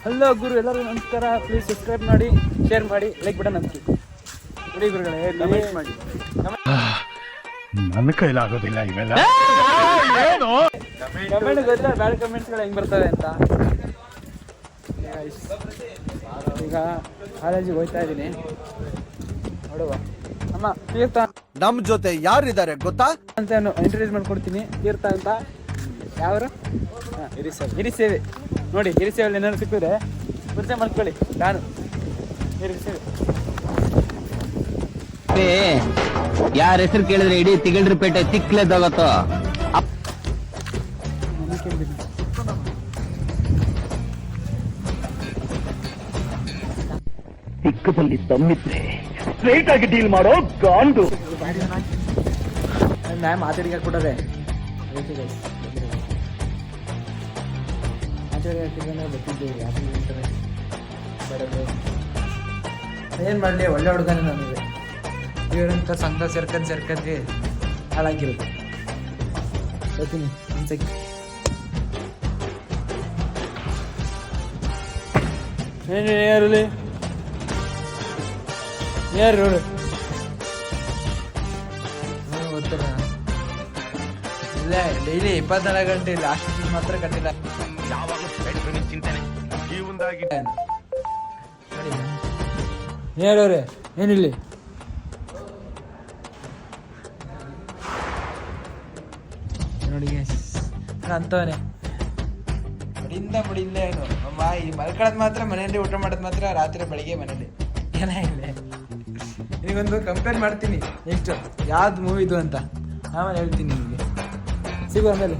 Hello ಗುರು, ಎಲ್ಲರಿಗೂ ನಮಸ್ಕಾರ. Please subscribe ಮಾಡಿ, ಶೇರ್ ಮಾಡಿ, ಲೈಕ್ ಬಟನ್ ನಮ್ಗೆ ನೋಡಿ ಗುರುಗಳೇ, ಕಮೆಂಟ್ ಮಾಡಿ. ನನ್ನ ಕೈಲಾಗೋದಿಲ್ಲ ಇವೆಲ್ಲ. ಕಮೆಂಟ್ ಗೊತ್ತಾ ಬ್ಯಾಡ ಕಮೆಂಟ್ಸ್ಗಳು ಹೆಂಗೆ ಬರ್ತವೆ ಅಂತ. ಈಗ ಕಾಲೇಜಿಗೆ ಹೋಗ್ತಾ ಇದ್ದೀನಿ, ನೋಡುವ. ಅಮ್ಮ ತೀರ್ಥ ನಮ್ ಜೊತೆ ಯಾರಿದ್ದಾರೆ ಗೊತ್ತಾ ಅಂತ ಇಂಟ್ರೊಡ್ಯೂಸ್ ಮಾಡ್ಕೊಡ್ತೀನಿ. ತೀರ್ಥ ಅಂತ. ಯಾವರು? ಹಿರಿಸೇವೆ ನೋಡಿ. ಹಿರಿಸೇವೆಯಲ್ಲಿ ಏನಾದ್ರು ಸಿಕ್ಕಿದ್ರೆ ಪರಿಚಯ ಮಾಡ್ಕೊಳ್ಳಿ. ನಾನು ಹಿರಿಸೇವೆ. ಯಾರ ಹೆಸರು ಕೇಳಿದ್ರೆ ಇಡೀ ತಿಗಳ್ರಿ ಪೇಟೆ ತಿಕ್ಲೇದಾಗತ್ತೋ. ಚಿಕ್ಕದಲ್ಲಿ ದಮ್ಮಿದ್ರೆ ಸ್ಟ್ರೈಟ್ ಆಗಿ ಡೀಲ್ ಮಾಡೋ ಗಾಂಡು. ಮ್ಯಾಮ್ ಮಾತಾಡಿಗೆ ಕೊಟ್ಟರೆ ಏನು ಮಾಡಲಿ, ಒಳ್ಳೆ ಹುಡುಗನೇ ನನಗೆ. ಇವರಂತ ಸಂಘ ಸೇರ್ಕಂಡು ಹಾಳಾಗಿರುತ್ತೆ. ಬರ್ತೀನಿ ಒಂದ್ಸತಿ. ಏನು ಯಾರಲ್ಲಿ ಯಾರು ನೋಡು, ಗೊತ್ತಿಲ್ಲ. ಇಲ್ಲ, ಡೈಲಿ 24 ಗಂಟೆ ಇಲ್ಲ, ಲಾಸ್ಟ್ ಮಾತ್ರ ಕಟ್ಟಿಲ್ಲ. ಯಾರವ್ರೆ ಏನಿಲ್ಲಿ? ನೋಡಿ ಅಂತವನೇ ಮುಡಿಯಿಂದ ಮುಡಿಲ್ಲ. ಏನು ಈ ಮಲ್ಕೊಳ್ಳೋದು ಮಾತ್ರ ಮನೆಯಲ್ಲಿ, ಊಟ ಮಾಡೋದು ಮಾತ್ರ ರಾತ್ರಿ ಬೆಳಿಗ್ಗೆ ಮನೇಲಿ. ಏನಾಗಿಲ್ಲ. ನಿನಗೊಂದು ಕಂಪೇರ್ ಮಾಡ್ತೀನಿ ನೆಕ್ಸ್ಟ್ ಯಾವ್ದು ಮೂವಿದು ಅಂತ, ಆಮೇಲೆ ಹೇಳ್ತೀನಿ ನಿಮಗೆ. ಸಿಗುವ ಆಮೇಲೆ.